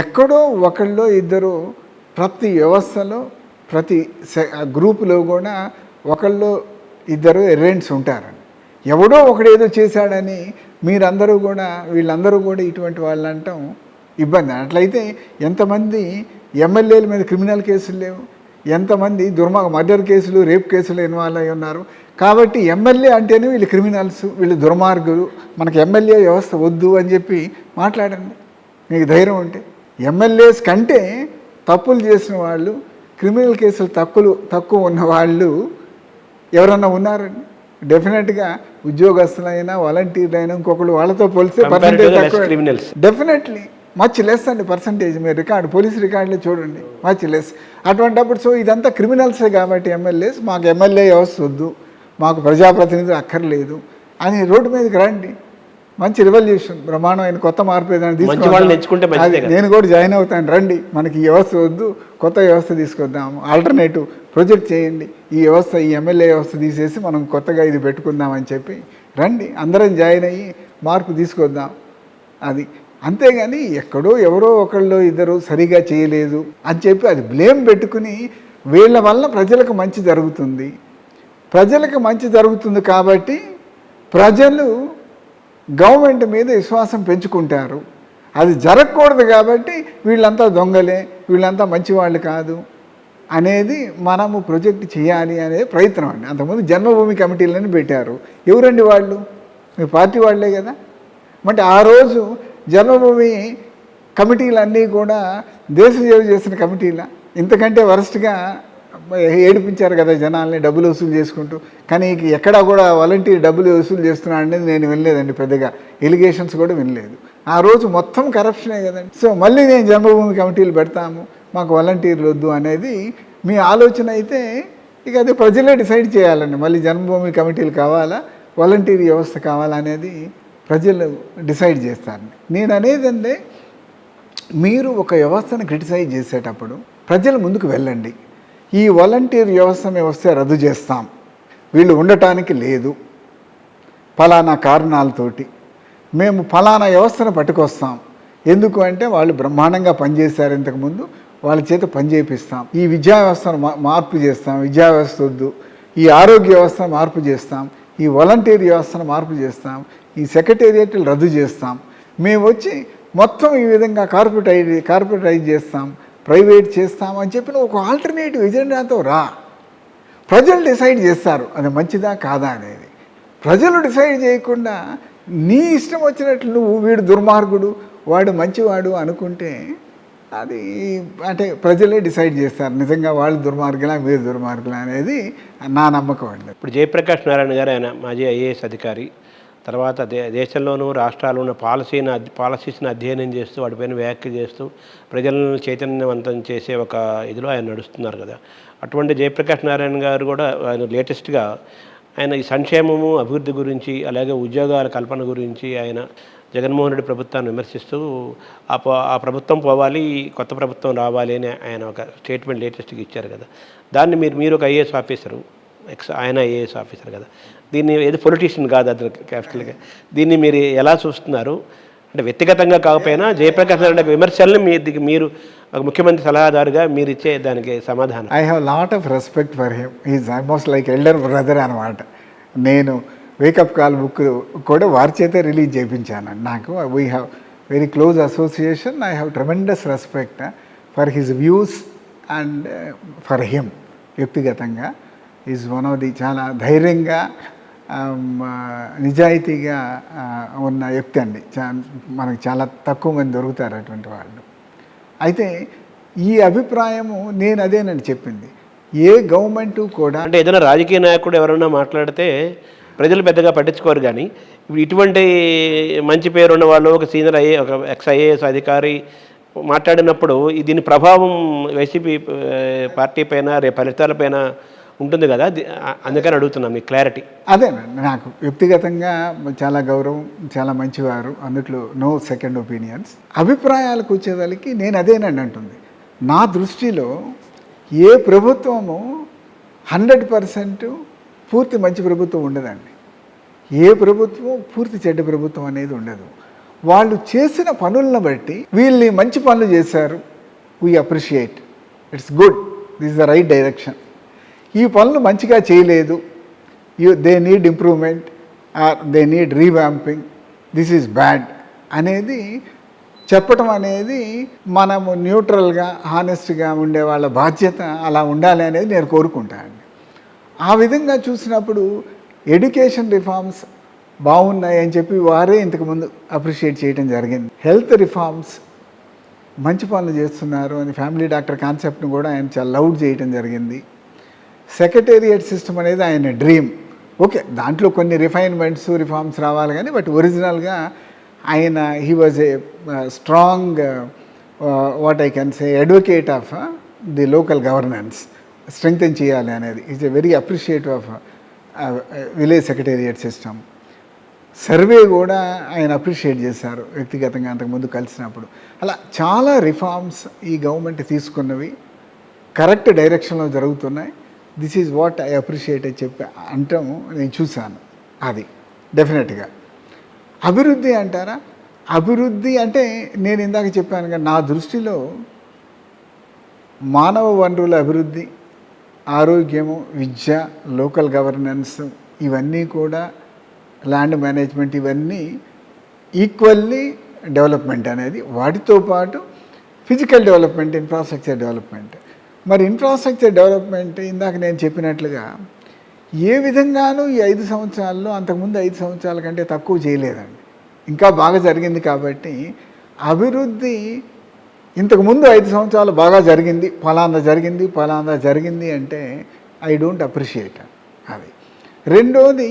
ఎక్కడో ఒకళ్ళో ఇద్దరు ప్రతి వ్యవస్థలో ప్రతి గ్రూపులో కూడా ఒకళ్ళు ఇద్దరు ఎర్రెంట్స్ ఉంటారని, ఎవడో ఒకడేదో చేశాడని మీరందరూ కూడా వీళ్ళందరూ కూడా ఇటువంటి వాళ్ళు అంటాం ఇబ్బంది. అట్లయితే ఎంతమంది ఎమ్మెల్యేల మీద క్రిమినల్ కేసులు లేవు, ఎంతమంది మర్డర్ కేసులు రేప్ కేసులు ఇన్వాల్వ్ అయి ఉన్నారు. కాబట్టి ఎమ్మెల్యే అంటేనే వీళ్ళు క్రిమినల్స్, వీళ్ళు దుర్మార్గులు, మనకు ఎమ్మెల్యే వ్యవస్థ వద్దు అని చెప్పి మాట్లాడండి మీకు ధైర్యం ఉంటే. ఎమ్మెల్యేస్ కంటే తప్పులు చేసిన వాళ్ళు, క్రిమినల్ కేసులు తక్కువ ఉన్న వాళ్ళు ఎవరన్నా ఉన్నారండి? డెఫినెట్గా ఉద్యోగస్తులైనా వాలంటీర్లైనా ఇంకొకళ్ళు వాళ్ళతో పోలిస్తే పర్సంటేజ్ తక్కువ. డెఫినెట్లీ మచ్ లెస్ అండి పర్సంటేజ్. మీరు పోలీస్ రికార్డులో చూడండి, మచ్ లెస్. అటువంటిప్పుడు సో ఇదంతా క్రిమినల్సే కాబట్టి ఎమ్మెల్యేస్, మాకు ఎమ్మెల్యే వ్యవస్థ వద్దు, మాకు ప్రజాప్రతినిధులు అక్కర్లేదు అని రోడ్డు మీదకి రండి. మంచి రివల్యూషన్, బ్రహ్మాండమైన కొత్త మార్పు ఏదైనా తీసుకుంటే నేను కూడా జాయిన్ అవుతాను. రండి, మనకి ఈ వ్యవస్థ వద్దు, కొత్త వ్యవస్థ తీసుకొద్దాము, ఆల్టర్నేటివ్ ప్రొజెక్ట్ చేయండి, ఈ వ్యవస్థ ఈ ఎమ్మెల్యే వ్యవస్థ తీసేసి మనం కొత్తగా ఇది పెట్టుకుందామని చెప్పి రండి, అందరం జాయిన్ అయ్యి మార్పు తీసుకొద్దాం. అది అంతేగాని ఎక్కడో ఎవరో ఒకళ్ళు ఇద్దరు సరిగా చేయలేదు అని చెప్పి అది బ్లేమ్ పెట్టుకుని వీళ్ళ వల్ల ప్రజలకు మంచి జరుగుతుంది, ప్రజలకు మంచి జరుగుతుంది కాబట్టి ప్రజలు గవర్నమెంట్ మీద విశ్వాసం పెంచుకుంటారు. అది జరగకూడదు కాబట్టి వీళ్ళంతా దొంగలే, వీళ్ళంతా మంచివాళ్ళు కాదు అనేది మనము ప్రొజెక్ట్ చేయాలి అనే ప్రయత్నం అండి. అంతకుముందు జన్మభూమి కమిటీలని పెట్టారు. ఎవరండి వాళ్ళు? మీ పార్టీ వాళ్ళే కదా. అంటే ఆ రోజు జన్మభూమి కమిటీలన్నీ కూడా దేశ సేవ చేసిన కమిటీలా? ఇంతకంటే వరస్ట్గా ఏడిపించారు కదా జనాల్ని డబ్బులు వసూలు చేసుకుంటూ. కానీ ఎక్కడా కూడా వాలంటీర్ డబ్బులు వసూలు చేస్తున్నాడు అనేది నేను వినలేదండి, పెద్దగా ఎలిగేషన్స్ కూడా వినలేదు. ఆ రోజు మొత్తం కరప్షనే కదండి. సో మళ్ళీ నేను జన్మభూమి కమిటీలు పెడతాము, మాకు వాలంటీర్లు వద్దు అనేది మీ ఆలోచన అయితే ఇక అది ప్రజలే డిసైడ్ చేయాలండి. మళ్ళీ జన్మభూమి కమిటీలు కావాలా, వాలంటీర్ వ్యవస్థ కావాలా అనేది ప్రజలు డిసైడ్ చేస్తారు. నేను అనేది అంటే మీరు ఒక వ్యవస్థను క్రిటిసైజ్ చేసేటప్పుడు ప్రజల ముందుకు వెళ్ళండి. ఈ వాలంటీర్ వ్యవస్థ వస్తే రద్దు చేస్తాం, వీళ్ళు ఉండటానికి లేదు, ఫలానా కారణాలతోటి మేము ఫలానా వ్యవస్థను పట్టుకొస్తాం. ఎందుకు అంటే వాళ్ళు బ్రహ్మాండంగా పనిచేశారు ఇంతకుముందు, వాళ్ళ చేత పని చేపిస్తాం. ఈ విద్యా వ్యవస్థను మార్పు చేస్తాం, విద్యా వ్యవస్థ వద్దు, ఈ ఆరోగ్య వ్యవస్థను మార్పు చేస్తాం, ఈ వాలంటీర్ వ్యవస్థను మార్పు చేస్తాం, ఈ సెక్రటేరియట్లు రద్దు చేస్తాం, మేము వచ్చి మొత్తం ఈ విధంగా కార్పొరేటైజ్ చేస్తాం, ప్రైవేట్ చేస్తాం అని చెప్పిన ఒక ఆల్టర్నేటివ్ ఎజెండాతో రా. ప్రజలు డిసైడ్ చేస్తారు అది మంచిదా కాదా అనేది. ప్రజలు డిసైడ్ చేయకుండా నీ ఇష్టం వచ్చినట్లు నువ్వు వీడు దుర్మార్గుడు వాడు మంచివాడు అనుకుంటే అది అంటే ప్రజలే డిసైడ్ చేస్తారు నిజంగా వాళ్ళు దుర్మార్గులా మీరు దుర్మార్గులా అనేది నా నమ్మకం అండి. ఇప్పుడు జయప్రకాష్ నారాయణ గారు ఆయన మాజీ ఐఏఎస్ అధికారి, తర్వాత దేశంలోనూ రాష్ట్రాల్లోనూ పాలసీస్ని అధ్యయనం చేస్తూ వాటిపైన వ్యాఖ్య చేస్తూ ప్రజలను చైతన్యవంతం చేసే ఒక ఇదిలో ఆయన నడుస్తున్నారు కదా. అటువంటి జయప్రకాష్ నారాయణ గారు కూడా ఆయన లేటెస్ట్గా ఆయన ఈ సంక్షేమము అభివృద్ధి గురించి అలాగే ఉద్యోగాల కల్పన గురించి ఆయన జగన్మోహన్ రెడ్డి ప్రభుత్వాన్ని విమర్శిస్తూ ఆ ప్రభుత్వం పోవాలి, కొత్త ప్రభుత్వం రావాలి అని ఆయన ఒక స్టేట్మెంట్ లేటెస్ట్గా ఇచ్చారు కదా. దాన్ని మీరు ఒక ఐఏఎస్ ఆఫీసరు, ఆయన ఐఏఎస్ ఆఫీసర్ కదా, దీన్ని ఏది పొలిటీషియన్ కాదు అది క్యాపిటల్గా, దీన్ని మీరు ఎలా చూస్తున్నారు? అంటే వ్యక్తిగతంగా కాకపోయినా జయప్రకాష్ నారాయణ విమర్శల్ని మీరు ఒక ముఖ్యమంత్రి సలహాదారుగా మీరు ఇచ్చే దానికి సమాధానం. I have lot of respect for him, is almost like elder brother అనమాట. నేను వేకప్ కాల్ బుక్ కూడా వారి చేతే రిలీజ్ చేయించాను. నాకు we have very close association. I have tremendous respect for his views and for him. వ్యక్తిగతంగా is one of the చాలా ధైర్యంగా నిజాయితీగా ఉన్న వ్యక్తి అండి. మనకు చాలా తక్కువ మంది దొరుకుతారు అటువంటి వాళ్ళు. అయితే ఈ అభిప్రాయము నేను అదేనని చెప్పింది. ఏ గవర్నమెంటు కూడా అంటే ఏదైనా రాజకీయ నాయకుడు ఎవరైనా మాట్లాడితే ప్రజలు పెద్దగా పట్టించుకోరు, కానీ ఇటువంటి మంచి పేరున్న వాళ్ళు ఒక సీనియర్ ఒక ఎక్స్-ఐఏఎస్ అధికారి మాట్లాడినప్పుడు దీని ప్రభావం వైసీపీ పార్టీ పైన రేపు ఫలితాలపైన ఉంటుంది కదా, అందుకని అడుగుతున్నాం మీ క్లారిటీ. అదేనండి, నాకు వ్యక్తిగతంగా చాలా గౌరవం, చాలా మంచివారు, అందుట్లో నో సెకండ్ ఒపీనియన్స్. అభిప్రాయాలకు వచ్చేదానికి నేను అదేనండి అంటుంది. నా దృష్టిలో ఏ ప్రభుత్వము 100% పూర్తి మంచి ప్రభుత్వం ఉండదండి. ఏ ప్రభుత్వం పూర్తి చెడ్డ ప్రభుత్వం అనేది ఉండదు. వాళ్ళు చేసిన పనులను బట్టి వీళ్ళని మంచి పనులు చేశారు, we appreciate, it's good, this is the right direction. ఈ పనులు మంచిగా చేయలేదు, they need improvement are they need revamping, this is bad అనేది చెప్పటం అనేది మనము న్యూట్రల్గా హానెస్ట్గా ఉండే వాళ్ళ బాధ్యత అలా ఉండాలి అనేది నేను కోరుకుంటాను. ఆ విధంగా చూసినప్పుడు ఎడ్యుకేషన్ రిఫార్మ్స్ బాగున్నాయి అని చెప్పి వారే ఇంతకుముందు అప్రిషియేట్ చేయడం జరిగింది. హెల్త్ రిఫార్మ్స్ మంచి పనులు చేస్తున్నారు అని ఫ్యామిలీ డాక్టర్ కాన్సెప్ట్ని కూడా ఆయన చాలా లౌడ్ చేయడం జరిగింది. సెక్రటేరియట్ సిస్టమ్ అనేది ఆయన డ్రీమ్. ఓకే, దాంట్లో కొన్ని రిఫైన్మెంట్స్ రిఫార్మ్స్ రావాలి కానీ బట్ ఒరిజినల్గా ఆయన he was a strong what I can say advocate of the local governance, strengthen చేయాలి అనేది. Is a very appreciative of village secretariat system. Survey కూడా ఆయన అప్రిషియేట్ చేశారు వ్యక్తిగతంగా అంతకుముందు కలిసినప్పుడు. అలా చాలా రిఫార్మ్స్ ఈ గవర్నమెంట్ తీసుకున్నవి కరెక్ట్ డైరెక్షన్లో జరుగుతున్నాయి. This is what I appreciate అని చెప్పి అంటాం నేను చూశాను. అది డెఫినెట్గా అభివృద్ధి అంటారా, అభివృద్ధి అంటే నేను ఇందాక చెప్పాను కదా, నా దృష్టిలో మానవ వనరుల అభివృద్ధి, ఆరోగ్యము, విద్య, లోకల్ గవర్నెన్స్, ఇవన్నీ కూడా ల్యాండ్ మేనేజ్మెంట్, ఇవన్నీ ఈక్వల్లీ డెవలప్మెంట్ అనేది. వాటితో పాటు ఫిజికల్ డెవలప్మెంట్, ఇన్ఫ్రాస్ట్రక్చర్ డెవలప్మెంట్. మరి ఇన్ఫ్రాస్ట్రక్చర్ డెవలప్మెంట్ ఇందాక నేను చెప్పినట్లుగా ఏ విధంగానూ ఈ 5 సంవత్సరాల్లో అంతకుముందు 5 సంవత్సరాల కంటే తక్కువ చేయలేదండి. ఇంకా బాగా జరిగింది. కాబట్టి అభివృద్ధి ఇంతకుముందు 5 సంవత్సరాలు బాగా జరిగింది, ఫలానా జరిగింది, ఫలానా జరిగింది అంటే ఐ డోంట్ అప్రిషియేట్ అది. రెండోది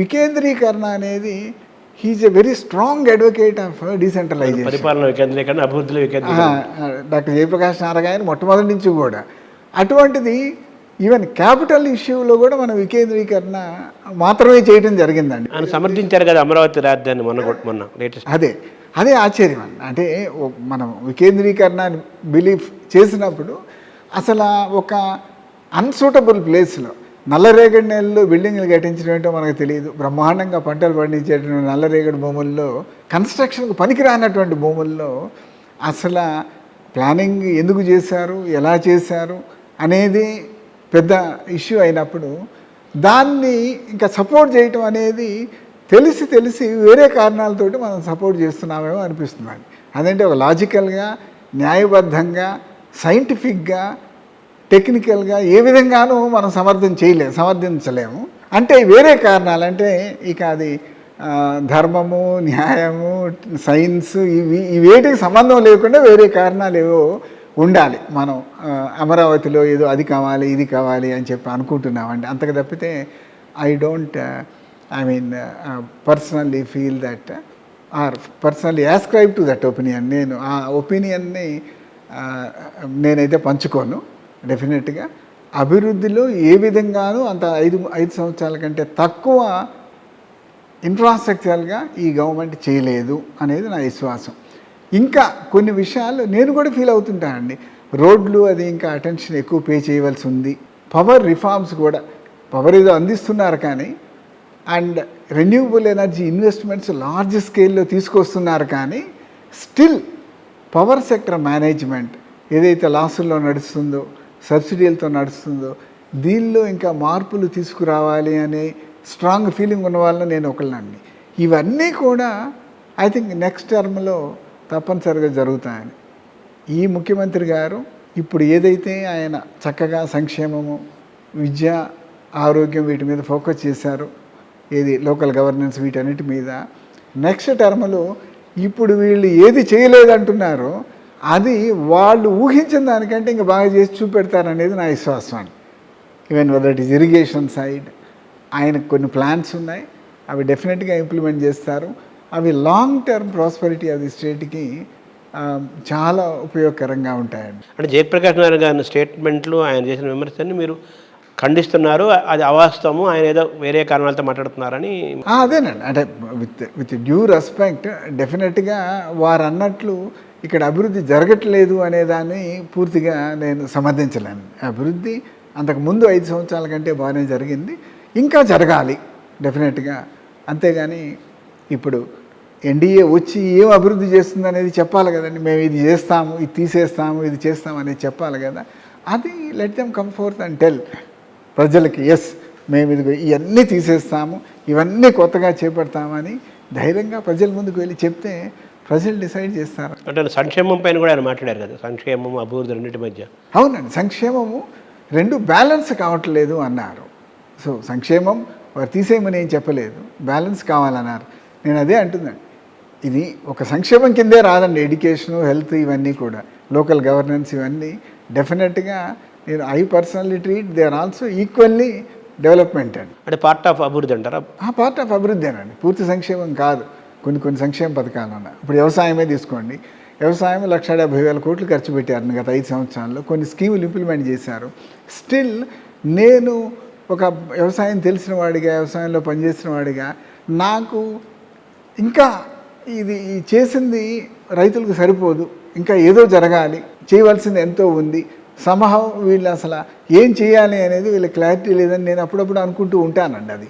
వికేంద్రీకరణ అనేది, he is a very strong advocate of decentralisation, పరిపాలన వికేంద్రీకరణ, అభివృద్ధిలో వికేంద్రీకరణ. డాక్టర్ జయప్రకాష్ నారాయణ మొట్టమొదటి నుంచి కూడా అటువంటిది. ఈవెన్ క్యాపిటల్ ఇష్యూలో కూడా మనం వికేంద్రీకరణ మాత్రమే చేయడం జరిగిందండి. ఆయన సమర్థించారు కదా అమరావతి రాజధాని మొన్న లేటెస్ట్. అదే ఆశ్చర్యం అండి. అంటే మనం వికేంద్రీకరణ బిలీఫ్ చేసినప్పుడు అసలు ఒక అన్సూటబుల్ ప్లేస్లో నల్లరేగడి నేలలో బిల్డింగ్లు కట్టించడం ఏంటో మనకు తెలియదు. బ్రహ్మాండంగా పంటలు పండించేటువంటి నల్లరేగడి భూముల్లో, కన్స్ట్రక్షన్కు పనికిరానటువంటి భూముల్లో అసలు ప్లానింగ్ ఎందుకు చేశారు, ఎలా చేశారు అనేది పెద్ద ఇష్యూ అయినప్పుడు దాన్ని ఇంకా సపోర్ట్ చేయటం అనేది తెలిసి వేరే కారణాలతోటి మనం సపోర్ట్ చేస్తున్నామేమో అనిపిస్తుందండి. అదంటే ఒక లాజికల్గా, న్యాయబద్ధంగా, సైంటిఫిక్గా, టెక్నికల్గా ఏ విధంగానూ మనం సమర్థించలేము. అంటే వేరే కారణాలు, అంటే ఇక అది ధర్మము, న్యాయము, సైన్స్, ఇవేటికి సంబంధం లేకుండా వేరే కారణాలు ఏవో ఉండాలి. మనం అమరావతిలో ఏదో అది కావాలి, ఇది కావాలి అని చెప్పి అనుకుంటున్నామండి. అంతకు తప్పితే I don't personally feel that or personally ascribe to that opinion. నేను ఆ ఒపీనియన్ని నేనైతే పంచుకోను. డెఫినెట్గా అభివృద్ధిలో ఏ విధంగానూ అంత 5 సంవత్సరాల కంటే తక్కువ ఇన్ఫ్రాస్ట్రక్చర్గా ఈ గవర్నమెంట్ చేయలేదు అనేది నా విశ్వాసం. ఇంకా కొన్ని విషయాలు నేను కూడా ఫీల్ అవుతుంటానండి. రోడ్లు అది ఇంకా అటెన్షన్ ఎక్కువ పే చేయవలసి ఉంది. పవర్ రిఫార్మ్స్ కూడా, పవర్ ఏదో అందిస్తున్నారు కానీ, and renewable energy investments large స్కేల్లో తీసుకొస్తున్నారు కానీ స్టిల్ పవర్ సెక్టర్ మేనేజ్మెంట్ ఏదైతే లాసుల్లో నడుస్తుందో, సబ్సిడీలతో నడుస్తుందో, దీనిలో ఇంకా మార్పులు తీసుకురావాలి అనే స్ట్రాంగ్ ఫీలింగ్ ఉన్న వాళ్ళని నేను ఒకళ్ళండి. ఇవన్నీ కూడా ఐ థింక్ నెక్స్ట్ టర్మ్లో తప్పనిసరిగా జరుగుతాయని. ఈ ముఖ్యమంత్రి గారు ఇప్పుడు ఏదైతే ఆయన చక్కగా సంక్షేమము, విద్య, ఆరోగ్యం వీటి మీద ఫోకస్ చేశారు, ఏది లోకల్ గవర్నెన్స్ వీటన్నిటి మీద, నెక్స్ట్ టర్మ్లో ఇప్పుడు వీళ్ళు ఏది చేయలేదంటున్నారో అది వాళ్ళు ఊహించిన దానికంటే ఇంకా బాగా చేసి చూపెడతారనేది నా విశ్వాసం అండి. Even whether it is irrigation side ఆయనకు కొన్ని ప్లాన్స్ ఉన్నాయి, అవి డెఫినెట్గా ఇంప్లిమెంట్ చేస్తారు. అవి long term prosperity of the స్టేట్కి చాలా ఉపయోగకరంగా ఉంటాయండి. అంటే జయప్రకాష్ నారాయణ గారి స్టేట్మెంట్లు, ఆయన చేసిన విమర్శని మీరు ఖండిస్తున్నారు, అది అవాస్తవము, ఆయన ఏదో వేరే కారణాలతో మాట్లాడుతున్నారని. అదేనండి, అంటే విత్ డ్యూ రెస్పెక్ట్ డెఫినెట్గా వారు అన్నట్లు ఇక్కడ అభివృద్ధి జరగట్లేదు అనేదాన్ని పూర్తిగా నేను సమర్థించలేను. అభివృద్ధి అంతకుముందు 5 సంవత్సరాల కంటే బాగానే జరిగింది, ఇంకా జరగాలి డెఫినెట్గా. అంతేగాని ఇప్పుడు ఎన్డీఏ వచ్చి ఏం అభివృద్ధి చేస్తుంది అనేది చెప్పాలి కదండి. మేము ఇది చేస్తాము, ఇది తీసేస్తాము, ఇది చేస్తాము అనేది చెప్పాలి కదా. అది let them come fourth and tell ప్రజలకి, ఎస్ మేము ఇది ఇవన్నీ తీసేస్తాము, ఇవన్నీ కొత్తగా చేపడతామని ధైర్యంగా ప్రజల ముందుకు వెళ్ళి చెప్తే ప్రజలు డిసైడ్ చేస్తారు. అంటే సంక్షేమం పైన కూడా ఆయన మాట్లాడారు కదా, సంక్షేమం అభివృద్ధి రెండింటి మధ్య. అవునండి, సంక్షేమము రెండు బ్యాలెన్స్ కావట్లేదు అన్నారు. సో సంక్షేమం వారు తీసేయమని ఏం చెప్పలేదు, బ్యాలెన్స్ కావాలన్నారు. నేను అదే అంటున్నాను, ఇది ఒక సంక్షేమం కిందే రాదండి. ఎడ్యుకేషను, హెల్త్, ఇవన్నీ కూడా లోకల్ గవర్నెన్స్, ఇవన్నీ డెఫినెట్గా నేను I personally treat they are also equally development అండి. అంటే పార్ట్ ఆఫ్ అభివృద్ధి అంటారా? పార్ట్ ఆఫ్ అభివృద్ధేనండి, పూర్తి సంక్షేమం కాదు. కొన్ని సంక్షేమ పథకాలు ఉన్నాయి. ఇప్పుడు వ్యవసాయమే తీసుకోండి, వ్యవసాయం 1,70,000 కోట్లు ఖర్చు పెట్టారు గత 5 సంవత్సరాల్లో. కొన్ని స్కీములు ఇంప్లిమెంట్ చేశారు. స్టిల్ నేను ఒక వ్యవసాయం తెలిసిన వాడిగా, వ్యవసాయంలో పనిచేసిన వాడిగా, నాకు ఇంకా ఇది చేసింది రైతులకు సరిపోదు, ఇంకా ఏదో జరగాలి, చేయవలసింది ఎంతో ఉంది, సమహం వీళ్ళు అసలు ఏం చేయాలి అనేది వీళ్ళ క్లారిటీ లేదని నేను అప్పుడప్పుడు అనుకుంటూ ఉంటానండి. అది